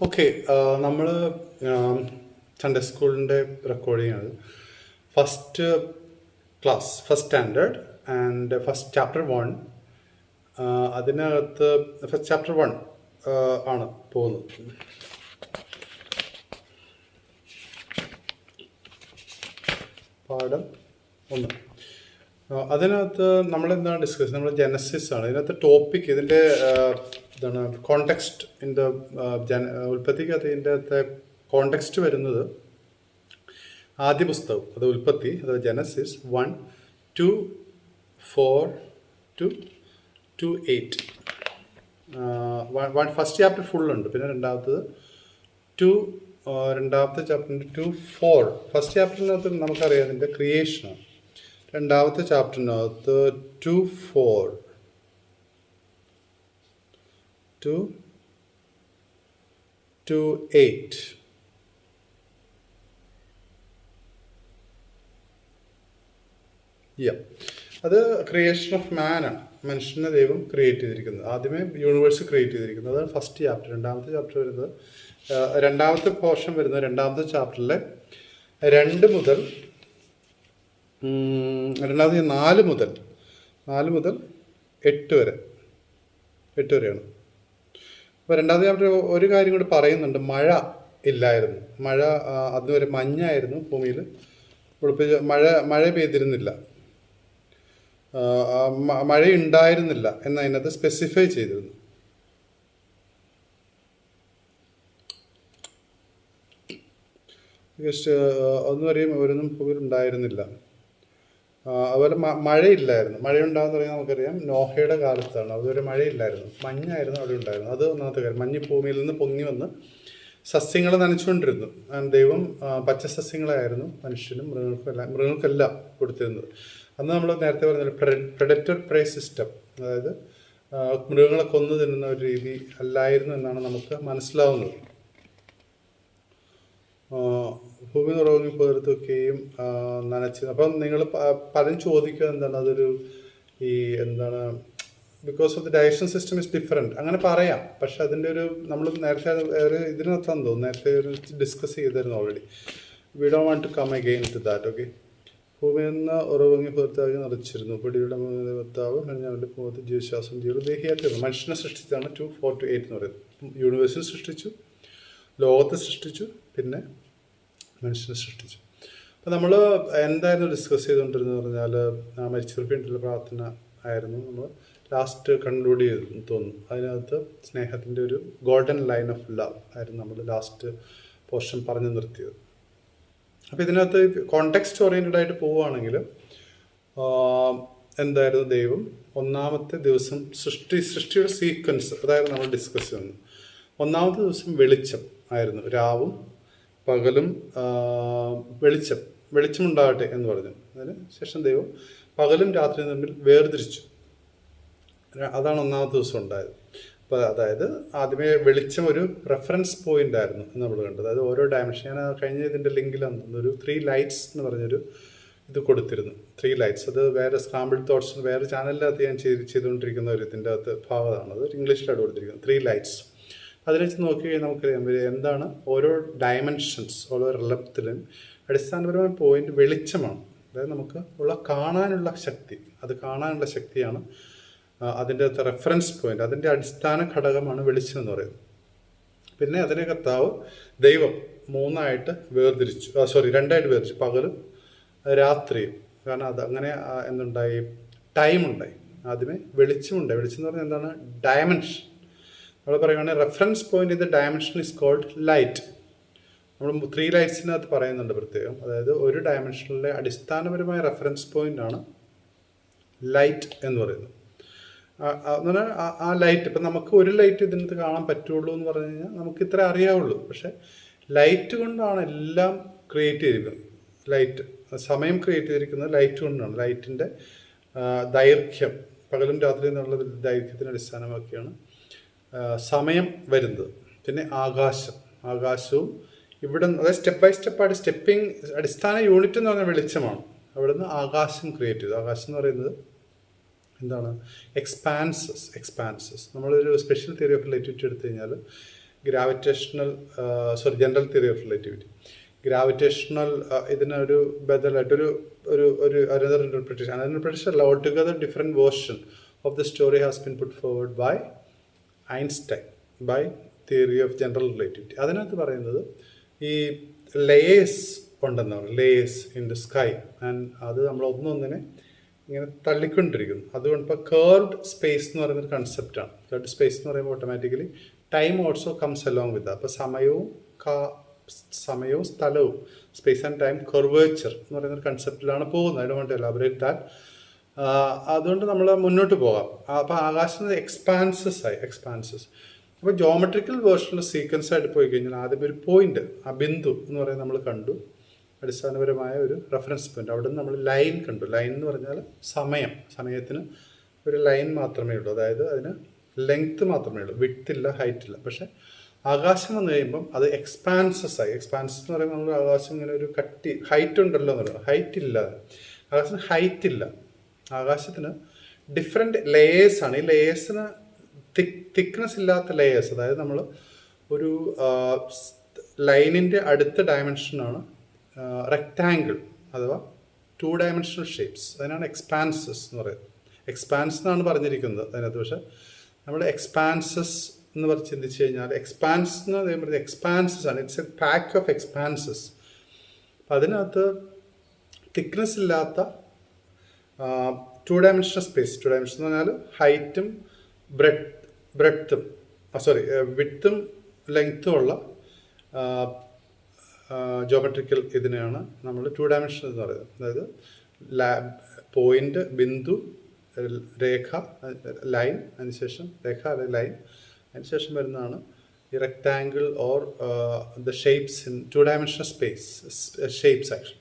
Okay, നമ്മൾ Sunday സ്കൂളിൻ്റെ recording ആണ്. First class, first standard and first chapter 1. അതിനകത്ത് ഫസ്റ്റ് ചാപ്റ്റർ 1 ആണ് പോകുന്നത്. പാഠം 1. അതിനകത്ത് നമ്മളെന്താണ് ഡിസ്കസ്, നമ്മൾ ജനസിസ് ആണ് ഇതിനകത്ത് ടോപ്പിക്. ഇതിൻ്റെ എന്താണ് കോണ്ടെക്സ്റ്റ്, ഇതിൻ്റെ ഉൽപ്പത്തിക്കകത്ത് ഇതിൻ്റെ അകത്തെ കോണ്ടെക്സ്റ്റ് വരുന്നത് ആദ്യ പുസ്തകം, അത് ഉൽപ്പത്തി, അത് Genesis 1 to 4 to 8. First chapter ഫുള്ളുണ്ട്. പിന്നെ രണ്ടാമത്തെ ചാപ്റ്ററിൻ്റെ 2, 4. ഫസ്റ്റ് ചാപ്റ്ററിനകത്ത് നമുക്കറിയാം ഇതിൻ്റെ ക്രിയേഷനാണ്. രണ്ടാമത്തെ ചാപ്റ്ററിനകത്ത് 2, 4 to 8. അത് ക്രിയേഷൻ ഓഫ് മാനാണ്. മനുഷ്യനെ ദൈവം ക്രിയേറ്റ് ചെയ്തിരിക്കുന്നത്. ആദ്യമേ യൂണിവേഴ്സ് ക്രിയേറ്റ് ചെയ്തിരിക്കുന്നത്. അതാണ് ഫസ്റ്റ് ചാപ്റ്റർ. രണ്ടാമത്തെ ചാപ്റ്റർ വരുന്നത്, രണ്ടാമത്തെ പോർഷൻ വരുന്നത് രണ്ടാമത്തെ ചാപ്റ്ററിലെ 2 മുതൽ 4 മുതൽ 8 വരെയാണ്. അപ്പോൾ രണ്ടാമത്തെ ചാപ്റ്റർ ഒരു കാര്യം കൂടി പറയുന്നുണ്ട്. മഴ ഇല്ലായിരുന്നു. മഴ അതുവരെ മഞ്ഞായിരുന്നു ഭൂമിയിൽ. മഴ പെയ്തിരുന്നില്ല, മഴയുണ്ടായിരുന്നില്ല എന്നതിനകത്ത് സ്പെസിഫൈ ചെയ്തിരുന്നു. ഒന്നുവരെയും അവരൊന്നും ഭൂമിയിൽ ഉണ്ടായിരുന്നില്ല. അതുപോലെ മഴയില്ലായിരുന്നു. മഴയുണ്ടാകുന്ന പറയുന്നത് നമുക്കറിയാം നോഹയുടെ കാലത്താണ്. അതുവരെ മഴയില്ലായിരുന്നു, മഞ്ഞായിരുന്നു അവിടെ ഉണ്ടായിരുന്നു. അത് ഒന്നാമത്തെ കാര്യം. മഞ്ഞ് ഭൂമിയിൽ നിന്ന് പൊങ്ങി വന്ന് സസ്യങ്ങൾ നനച്ചുകൊണ്ടിരുന്നു. ദൈവം പച്ച സസ്യങ്ങളായിരുന്നു മനുഷ്യനും മൃഗങ്ങൾക്കെല്ലാം കൊടുത്തിരുന്നത്. അന്ന് നമ്മൾ നേരത്തെ പറഞ്ഞ പ്രെഡറ്റർ പ്രേ സിസ്റ്റം, അതായത് മൃഗങ്ങളെ കൊന്നു തിന്നുന്ന ഒരു രീതി അല്ലായിരുന്നു എന്നാണ് നമുക്ക് മനസ്സിലാവുന്നത്. ഭൂമി നിറങ്ങി പുലർത്തുകയും നനച്ച്. അപ്പം നിങ്ങൾ പലരും ചോദിക്കുക എന്താണ് അതൊരു എന്താണ് because of the digestion system is different അങ്ങനെ പറയാം. പക്ഷെ അതിൻ്റെ ഒരു നമ്മൾ നേരത്തെ ഒരു ഇതിനകത്താന്ന് തോന്നുന്നു, നേരത്തെ ഒരു ഡിസ്കസ് ചെയ്തിരുന്നു already. We don't want to come again to that. Okay, ഭൂമിയിൽ നിന്ന് ഉറവങ്ങി പുറത്താക്കി നിറച്ചിരുന്നു. പൊടിയുടെ ഭർത്താവ് അവൻ്റെ മുഖത്ത് ജീവശ്വാസം ചെയ്തു ദേഹിയായിരുന്നു. മനുഷ്യനെ സൃഷ്ടിച്ചാണ് 2, 4 to 8 എന്ന് പറയുന്നത്. യൂണിവേഴ്സിനെ സൃഷ്ടിച്ചു, ലോകത്തെ സൃഷ്ടിച്ചു, പിന്നെ മനുഷ്യനെ സൃഷ്ടിച്ചു. അപ്പോൾ നമ്മൾ എന്തായിരുന്നു ഡിസ്കസ് ചെയ്തുകൊണ്ടിരുന്നത് പറഞ്ഞാൽ മരിച്ചവർക്ക് വേണ്ടിയുള്ള പ്രാർത്ഥന ആയിരുന്നു നമ്മൾ ലാസ്റ്റ് കൺക്ലൂഡ് ചെയ്തെന്ന് തോന്നുന്നു. അതിനകത്ത് സ്നേഹത്തിൻ്റെ ഒരു ഗോൾഡൻ ലൈൻ ഓഫ് ലവ് ആയിരുന്നു നമ്മൾ ലാസ്റ്റ് പോർഷൻ പറഞ്ഞു നിർത്തിയത്. അപ്പോൾ ഇതിനകത്ത് കോണ്ടെക്സ്റ്റ് ഓറിയൻറ്റഡ് ആയിട്ട് പോവുകയാണെങ്കിൽ എന്തായിരുന്നു ദൈവം ഒന്നാമത്തെ ദിവസം സൃഷ്ടിയുടെ സീക്വൻസ് അതായത് നമ്മൾ ഡിസ്കസ് ചെയ്യുന്നത്. ഒന്നാമത്തെ ദിവസം വെളിച്ചം ആയിരുന്നു, രാവും പകലും വെളിച്ചമുണ്ടാകട്ടെ എന്ന് പറഞ്ഞു. അതിന് ശേഷം ദൈവം പകലും രാത്രിയും തമ്മിൽ വേർതിരിച്ചു. അതാണ് ഒന്നാമത്തെ ദിവസം ഉണ്ടായത്. അപ്പോൾ അതായത് ആദ്യമേ വെളിച്ചം ഒരു റെഫറൻസ് പോയിന്റ് ആയിരുന്നു എന്ന് നമ്മൾ കണ്ടത്. അതായത് ഓരോ ഡയമെൻഷൻ, ഞാൻ കഴിഞ്ഞ ഇതിൻ്റെ ലിങ്കിലാണെന്ന് ഒരു 3 ലൈറ്റ്സ് എന്ന് പറഞ്ഞൊരു ഇത് കൊടുത്തിരുന്നു. 3 ലൈറ്റ്സ്, അത് വേറെ സ്ക്രാമ്പിൾ തോട്ട്സ് വേറെ ചാനലിനകത്ത് ഞാൻ ചെയ്തുകൊണ്ടിരിക്കുന്ന ഒരു ഇതിൻ്റെ അകത്ത് ഭാഗമാണ്. അത് ഇംഗ്ലീഷിലാണ് കൊടുത്തിരിക്കുന്നത്, 3 ലൈറ്റ്സ്. അതിൽ വെച്ച് നോക്കി കഴിഞ്ഞാൽ നമുക്കറിയാം എന്താണ് ഓരോ ഡയമെൻഷൻസ്, ഓരോ റിലത്തിലും അടിസ്ഥാനപരമായ പോയിന്റ് വെളിച്ചമാണ്. അതായത് നമുക്ക് കാണാനുള്ള ശക്തി, അത് കാണാനുള്ള ശക്തിയാണ് അതിൻ്റെ അകത്ത് റെഫറൻസ് പോയിന്റ്. അതിൻ്റെ അടിസ്ഥാന ഘടകമാണ് വെളിച്ചം എന്ന് പറയുന്നത്. പിന്നെ അതിനെ കർത്താവ് ദൈവം 2ആയിട്ട് വേർതിരിച്ചു, പകലും രാത്രിയും. കാരണം അത് അങ്ങനെ എന്തുണ്ടായി, ടൈം ഉണ്ടായി. ആദ്യമേ വെളിച്ചമുണ്ടായി. വെളിച്ചം എന്ന് പറഞ്ഞാൽ എന്താണ്, ഡയമെൻഷൻ. നമ്മൾ പറയുകയാണെങ്കിൽ reference point in the dimension is called light. നമ്മൾ 3 ലൈറ്റ്സിനകത്ത് പറയുന്നുണ്ട് പ്രത്യേകം. അതായത് ഒരു ഡയമെൻഷനിലെ അടിസ്ഥാനപരമായ റെഫറൻസ് പോയിന്റ് ആണ് ലൈറ്റ് എന്ന് പറയുന്നത്. ആ ലൈറ്റ് ഇപ്പം നമുക്ക് ഒരു ലൈറ്റ് ഇതിനകത്ത് കാണാൻ പറ്റുള്ളൂ എന്ന് പറഞ്ഞു കഴിഞ്ഞാൽ നമുക്ക് ഇത്ര അറിയാവുള്ളൂ. പക്ഷെ ലൈറ്റ് കൊണ്ടാണ് എല്ലാം ക്രിയേറ്റ് ചെയ്തിരിക്കുന്നത്. ലൈറ്റ് സമയം ക്രിയേറ്റ് ചെയ്തിരിക്കുന്നത് ലൈറ്റ് കൊണ്ടാണ്. ലൈറ്റിൻ്റെ ദൈർഘ്യം, പകലും രാത്രി എന്നുള്ള ദൈർഘ്യത്തിന് അടിസ്ഥാനമാക്കിയാണ് സമയം വരുന്നത്. പിന്നെ ആകാശവും ഇവിടെ അതായത് സ്റ്റെപ്പ് ബൈ സ്റ്റെപ്പായിട്ട് അടിസ്ഥാന യൂണിറ്റ് എന്ന് പറഞ്ഞാൽ വെളിച്ചമാണ്. അവിടെ നിന്ന് ആകാശം ക്രിയേറ്റ് ചെയ്തു. ആകാശം എന്ന് പറയുന്നത് എന്താണ്? എക്സ്പാൻസസ്. നമ്മളൊരു സ്പെഷ്യൽ തിയറി ഓഫ് റിലേറ്റിവിറ്റി എടുത്തു കഴിഞ്ഞാൽ gravitational general theory of relativity. Gravitational ഇതിനൊരു ബദലായിട്ടൊരു ഒരു അനദർ ഇന്റർപ്രിട്ടേഷൻ അല്ല, altogether different version of the story has been put forward by Einstein by theory of general relativity. അതിനകത്ത് പറയുന്നത് ഈ ലേയേഴ്സ് ഉണ്ടെന്നാണ്, layers in the sky, and അത് നമ്മൾ ഒന്നൊന്നിനെ ഇങ്ങനെ തള്ളിക്കൊണ്ടിരിക്കുന്നു. അതുകൊണ്ട് ഇപ്പോൾ കേർവ്ഡ് സ്പേസ് എന്ന് പറയുന്നൊരു കൺസെപ്റ്റാണ്. കേർവ്ഡ് സ്പേസ് എന്ന് പറയുമ്പോൾ automatically time also comes along with. അപ്പോൾ സമയവും സ്ഥലവും, സ്പേസ് ആൻഡ് ടൈം കർവേച്ചർ എന്ന് പറയുന്നൊരു കൺസെപ്റ്റിലാണ് പോകുന്നത്. I don't want to elaborate that. അതുകൊണ്ട് നമ്മൾ മുന്നോട്ട് പോകാം. അപ്പോൾ ആകാശം എക്സ്പാൻസസ്. അപ്പോൾ ജോമെട്രിക്കൽ വേർഷനിൽ സീക്വൻസ് ആയിട്ട് പോയി കഴിഞ്ഞാൽ ആദ്യം ഒരു പോയിന്റ്, ആ ബിന്ദു എന്ന് പറയുന്നത് നമ്മൾ കണ്ടു, അടിസ്ഥാനപരമായ ഒരു റെഫറൻസ് പോയിന്റ്. അവിടെ നിന്ന് നമ്മൾ ലൈൻ കണ്ടു. ലൈൻ എന്ന് പറഞ്ഞാൽ സമയത്തിന് ഒരു ലൈൻ മാത്രമേ ഉള്ളൂ, അതായത് അതിന് ലെങ്ത്ത് മാത്രമേ ഉള്ളൂ, വിഡ്ത്ത് ഇല്ല, ഹൈറ്റ് ഇല്ല. പക്ഷെ ആകാശം വന്നു കഴിയുമ്പം അത് എക്സ്പാൻസസ് എന്ന് പറയുമ്പോൾ നമ്മൾ ആകാശം ഇങ്ങനെ ഒരു കട്ടി, ഹൈറ്റ് ഉണ്ടല്ലോ എന്ന് പറയുന്നത്, ഹൈറ്റ് ഇല്ല. ആകാശത്തിന് ഹൈറ്റ് ഇല്ല. ആകാശത്തിന് ഡിഫറെൻറ്റ് ലേയേഴ്സാണ്. ഈ ലേയേഴ്സിന് തിക്നെസ് ഇല്ലാത്ത ലേയേഴ്സ്, അതായത് നമ്മൾ ഒരു ലൈനിൻ്റെ അടുത്ത ഡയമെൻഷനാണ് റെക്റ്റാങ്കിൾ അഥവാ 2 ഡയമെൻഷണൽ ഷേപ്സ്. അതിനാണ് എക്സ്പാൻസസ് എന്ന് പറയുന്നത്. എക്സ്പാൻസ് എന്നാണ് പറഞ്ഞിരിക്കുന്നത് അതിനകത്ത്. പക്ഷേ നമ്മൾ എക്സ്പാൻസസ് എന്ന് പറഞ്ഞ് ചിന്തിച്ച് കഴിഞ്ഞാൽ എക്സ്പാൻസ് എന്ന് പറയുന്നത് എക്സ്പാൻസസ് ആണ്. It's a pack of expenses. അപ്പം അതിനകത്ത് തിക്നെസ് ഇല്ലാത്ത 2 ഡയമെൻഷണൽ സ്പേസ്. 2 ഡയമെൻഷൻ എന്ന് പറഞ്ഞാൽ ഹൈറ്റും വിഡ്ത്തും ലെങ്ത്തും ഉള്ള ജോമെട്രിക്കൽ ഇതിനെയാണ് നമ്മൾ 2 ഡയമെൻഷൻ എന്ന് പറയുന്നത്. അതായത് പോയിന്റ്, ബിന്ദു, രേഖ, ലൈൻ, അതിനുശേഷം രേഖ അല്ലെങ്കിൽ ലൈൻ, അതിനുശേഷം വരുന്നതാണ് ഈ rectangle or the shapes in 2 dimensional shapes actually.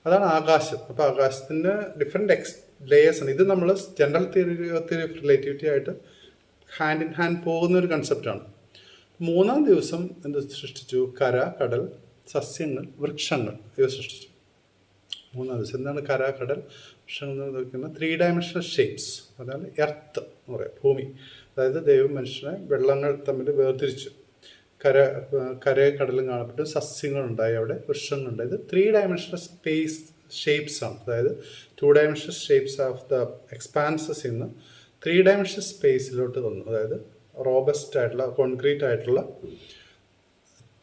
അതാണ് ആകാശം. അപ്പോൾ ആകാശത്തിൻ്റെ ഡിഫറെൻറ്റ് ലേയേഴ്സ് ആണ്. ഇത് നമ്മൾ ജനറൽ തിയറി ഓഫ് റിലേറ്റിവിറ്റി ആയിട്ട് ഹാൻഡ് ഇൻ ഹാൻഡ് പോകുന്ന ഒരു കൺസെപ്റ്റാണ്. 3-ാം ദിവസം എന്ത് സൃഷ്ടിച്ചു? കര, കടൽ, സസ്യങ്ങൾ, വൃക്ഷങ്ങൾ ഇവ സൃഷ്ടിച്ചു. 3-ാം ദിവസം എന്താണ് കര, കടൽ, വൃക്ഷങ്ങൾ എന്ന് നോക്കുന്ന 3 ഡയമെൻഷണൽ ഷേപ്സ്. അതായത് എർത്ത് എന്ന് പറയാം, ഭൂമി. അതായത് ദൈവം മനുഷ്യനെ വെള്ളങ്ങൾ തമ്മിൽ വേർതിരിച്ചു. കരയും കടലും കാണപ്പെട്ടു, സസ്യങ്ങളുണ്ടായി, അവിടെ വൃക്ഷങ്ങളുണ്ടായി. ഇത് 3 ഡയമെൻഷണൽ ഷേപ്സ് ആണ്. അതായത് 2 ഡയമെൻഷണൽ ഷേപ്സ് ഓഫ് ദ എക്സ്പാൻസസ് ഇന്ന് 3 ഡയമെൻഷണൽ സ്പേസിലോട്ട് വന്നു. അതായത് റോബസ്റ്റ് ആയിട്ടുള്ള, കോൺക്രീറ്റ് ആയിട്ടുള്ള,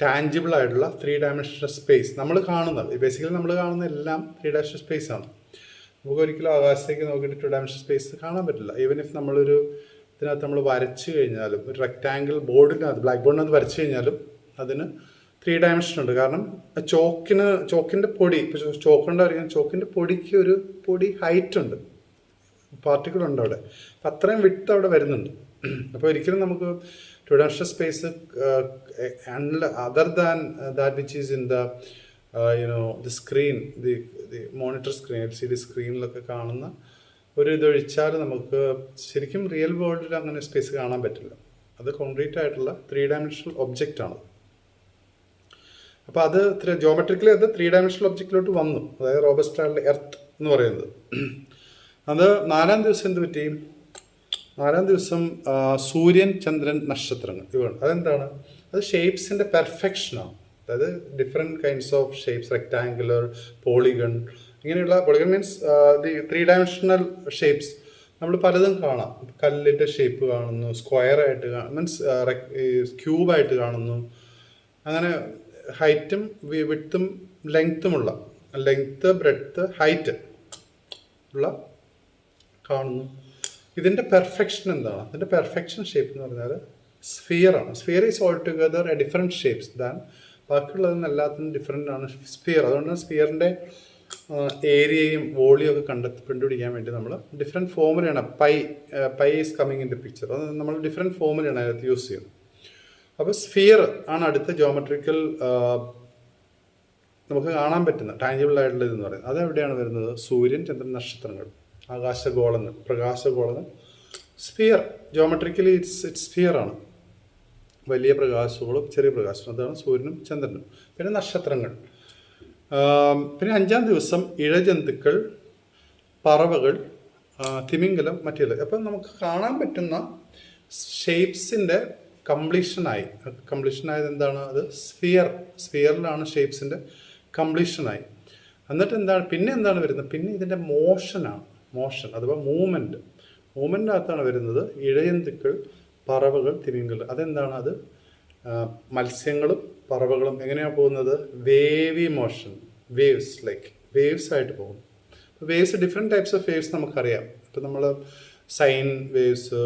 ടാഞ്ചിബിൾ ആയിട്ടുള്ള 3 ഡയമെൻഷണൽ സ്പേസ് നമ്മൾ കാണുന്നത്. ബേസിക്കലി നമ്മൾ കാണുന്ന എല്ലാം 3 ഡയമെൻഷണൽ സ്പേസ് ആണ്. നമുക്ക് ഒരിക്കലും ആകാശത്തേക്ക് നോക്കിയിട്ട് 2 ഡയമെൻഷണൽ സ്പേസ് കാണാൻ പറ്റില്ല. ഈവൻ ഇഫ് നമ്മളൊരു ഇതിനകത്ത് നമ്മൾ വരച്ചു കഴിഞ്ഞാലും, ഒരു റെക്റ്റാങ്കിൾ ബോർഡിനകത്ത്, ബ്ലാക്ക് ബോർഡിനകത്ത് വരച്ചു കഴിഞ്ഞാലും അതിന് 3 ഡയമെൻഷൻ ഉണ്ട്. കാരണം ചോക്കിൻ്റെ പൊടി, ഇപ്പോൾ ചോക്കുണ്ട് അറിയാം, ചോക്കിൻ്റെ പൊടിക്ക് ഒരു പൊടി ഹൈറ്റ് ഉണ്ട്, പാർട്ടിക്കിൾ ഉണ്ട് അവിടെ. അപ്പം അത്രയും വിഡ്ത്ത് അവിടെ വരുന്നുണ്ട്. അപ്പോൾ ഒരിക്കലും നമുക്ക് 2 dimensional space other than that which is in the screen, the monitor screen, LCD സ്ക്രീനിലൊക്കെ കാണുന്ന ഒരു ഇതൊഴിച്ചാൽ നമുക്ക് ശരിക്കും റിയൽ വേൾഡിൽ അങ്ങനെ സ്പേസ് കാണാൻ പറ്റില്ല. അത് കോൺക്രീറ്റ് ആയിട്ടുള്ള 3 ഡയമെൻഷണൽ ഒബ്ജക്റ്റ് ആണ്. അപ്പോൾ അത് ജോമെട്രിക്കലി അത് 3 ഡയമെൻഷണൽ ഒബ്ജക്റ്റിലോട്ട് വന്നു. അതായത് റോബസ്റ്റ് ആയിട്ടുള്ള എർത്ത് എന്ന് പറയുന്നത്. അത് 4-ാം ദിവസം എന്ത് പറ്റി? 4-ാം ദിവസം സൂര്യൻ, ചന്ദ്രൻ, നക്ഷത്രങ്ങൾ ഇവ. അതെന്താണ്? അത് ഷേപ്സിൻ്റെ പെർഫെക്ഷനാണ്. അതായത് different kinds of shapes, rectangular, polygon, ഇങ്ങനെയുള്ള. Polygon means the 3 dimensional shapes നമ്മൾ പലതും കാണാം. കല്ലിൻ്റെ ഷേപ്പ് കാണുന്നു, സ്ക്വയറായിട്ട് മീൻസ് ക്യൂബായിട്ട് കാണുന്നു. അങ്ങനെ ഹൈറ്റും വിഡ്ത്തും ലെങ്ത്തുമുള്ള, ലെങ്ത്ത്, ബ്രെഡ്ത്ത്, ഹൈറ്റ് ഉള്ള കാണുന്നു. ഇതിൻ്റെ പെർഫെക്ഷൻ എന്താണ്? അതിൻ്റെ പെർഫെക്ഷൻ ഷേപ്പ് എന്ന് പറഞ്ഞാൽ സ്ഫിയറാണ്. Sphere is all together a different shapes than, ബാക്കിയുള്ളതിന് എല്ലാത്തിനും ഡിഫറെൻ്റ് ആണ് സ്ഫിയർ. അതുകൊണ്ടാണ് സ്ഫിയറിൻ്റെ ഏരിയയും വോളിയും ഒക്കെ കണ്ടുപിടിക്കാൻ വേണ്ടി നമ്മൾ ഡിഫറെൻറ്റ് ഫോമുലയാണ്. Pi is coming in the picture. അത് നമ്മൾ ഡിഫറെൻറ്റ് ഫോമുലയാണ് അതിനകത്ത് യൂസ് ചെയ്യുന്നത്. അപ്പോൾ സ്ഫിയർ ആണ് അടുത്ത ജോമെട്രിക്കൽ നമുക്ക് കാണാൻ പറ്റുന്ന ടാഞ്ചിബിൾ ആയിട്ടുള്ള ഇതെന്ന് പറയുന്നത്. അതെവിടെയാണ് വരുന്നത്? സൂര്യൻ, ചന്ദ്രൻ, നക്ഷത്രങ്ങൾ, ആകാശഗോളങ്ങൾ, പ്രകാശഗോളങ്ങൾ. സ്ഫിയർ ജോമെട്രിക്കലി ഇറ്റ്സ് സ്ഫിയർ ആണ്. വലിയ പ്രകാശങ്ങളും ചെറിയ പ്രകാശവും, അതാണ് സൂര്യനും ചന്ദ്രനും. പിന്നെ നക്ഷത്രങ്ങൾ. പിന്നെ 5-ാം ദിവസം ഇഴജന്തുക്കൾ, പറവകൾ, തിമിംഗലം, മറ്റുള്ളത്. അപ്പം നമുക്ക് കാണാൻ പറ്റുന്ന ഷേപ്സിൻ്റെ കംപ്ലീഷനായത് എന്താണ്? അത് സ്ഫിയറിലാണ് ഷേപ്സിൻ്റെ കംപ്ലീഷനായി. എന്നിട്ട് എന്താണ് പിന്നെ എന്താണ് വരുന്നത്? പിന്നെ ഇതിൻ്റെ മോഷൻ അഥവാ മൂവ്മെൻറ്റിനകത്താണ് വരുന്നത് ഇഴജന്തുക്കൾ, പറവകൾ, തിമിംഗികൾ. അതെന്താണ്? അത് മത്സ്യങ്ങളും പറവകളും എങ്ങനെയാണ് പോകുന്നത്? വേവി മോഷൻ, വേവ്സ് ആയിട്ട് പോകും. Waves, different types of waves നമുക്കറിയാം. ഇപ്പം നമ്മൾ സൈൻ വേവ്സ്,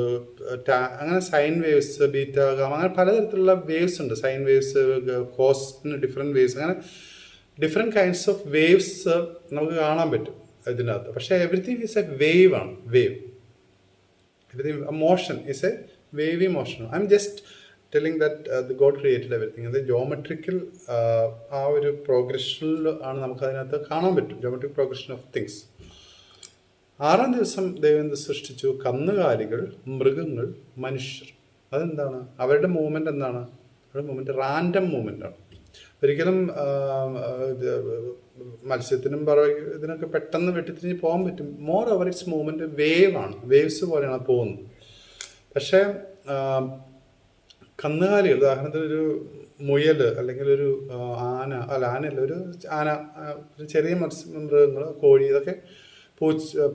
അങ്ങനെ സൈൻ വേവ്സ്, ബീറ്റ, ഗാമ, അങ്ങനെ പലതരത്തിലുള്ള വേവ്സ് ഉണ്ട്. സൈൻ വേവ്സ്, കോസിന് ഡിഫറെൻറ്റ് വേവ്സ്, അങ്ങനെ ഡിഫറെൻറ്റ് കൈൻഡ്സ് ഓഫ് വേവ്സ് നമുക്ക് കാണാൻ പറ്റും ഇതിനകത്ത്. പക്ഷേ everything is A wave. Everything, a motion is a wavy motion. I'm just telling that the God created everything. അത് ജോമെട്രിക്കൽ ആ ഒരു പ്രോഗ്രഷനിൽ ആണ് നമുക്ക് അതിനകത്ത് കാണാൻ പറ്റും, ജോമെട്രിക് പ്രോഗ്രഷൻ ഓഫ് തിങ്സ്. 6-ാം ദിവസം ദൈവം സൃഷ്ടിച്ചു കന്നുകാലികൾ, മൃഗങ്ങൾ, മനുഷ്യർ. അതെന്താണ്? അവരുടെ മൂവ്മെൻറ്റ് എന്താണ്? അവരുടെ മൂവ്മെൻറ്റ് റാൻഡം മൂവ്മെൻ്റാണ്. ഒരിക്കലും മത്സ്യത്തിനും ഇതിനൊക്കെ പെട്ടെന്ന് വെട്ടിത്തിരിഞ്ഞ് പോകാൻ പറ്റും. More over it's movement waves പോലെയാണ് പോകുന്നത്. പക്ഷേ കന്നുകാലികൾ, ഉദാഹരണത്തിന് ഒരു മുയൽ അല്ലെങ്കിൽ ഒരു ആനയല്ല, ഒരു ചെറിയ മൃഗങ്ങൾ, കോഴി, ഇതൊക്കെ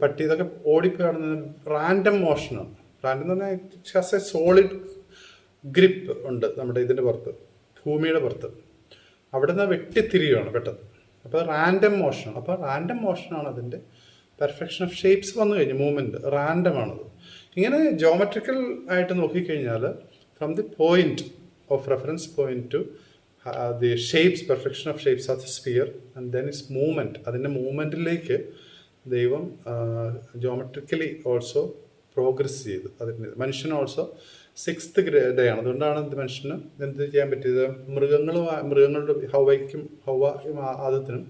പട്ടി, ഇതൊക്കെ ഓടിപ്പോയാടുന്നത് റാൻഡം മോഷനാണ്. റാൻഡം എന്ന് പറഞ്ഞാൽ it has A solid grip ഉണ്ട് നമ്മുടെ ഇതിൻ്റെ പുറത്ത്, ഭൂമിയുടെ പുറത്ത്. അവിടെ നിന്ന് വെട്ടിത്തിരിയുകയാണ് പെട്ടെന്ന്. അപ്പോൾ റാൻഡം മോഷനാണ് അതിൻ്റെ പെർഫെക്ഷൻ ഓഫ് ഷേപ്സ് വന്നു കഴിഞ്ഞു. മൂവ്മെൻറ്റ് റാൻഡമാണത്. ഇങ്ങനെ ജോമെട്രിക്കൽ ആയിട്ട് നോക്കിക്കഴിഞ്ഞാൽ from the point of reference point two the shapes, perfection of shapes of the sphere, and then is movement. അതിൻ്റെ മൂവ്മെൻറ്റിലേക്ക് ദൈവം ജോമെട്രിക്കലി ഓൾസോ പ്രോഗ്രസ് ചെയ്തു. അതിന് മനുഷ്യൻ ഓൾസോ 6th ഡേ ആണ്. അതുകൊണ്ടാണ് മനുഷ്യന് എന്ത് ചെയ്യാൻ പറ്റിയത്? മൃഗങ്ങളുടെ ഹവ്വയും ആദത്തിനും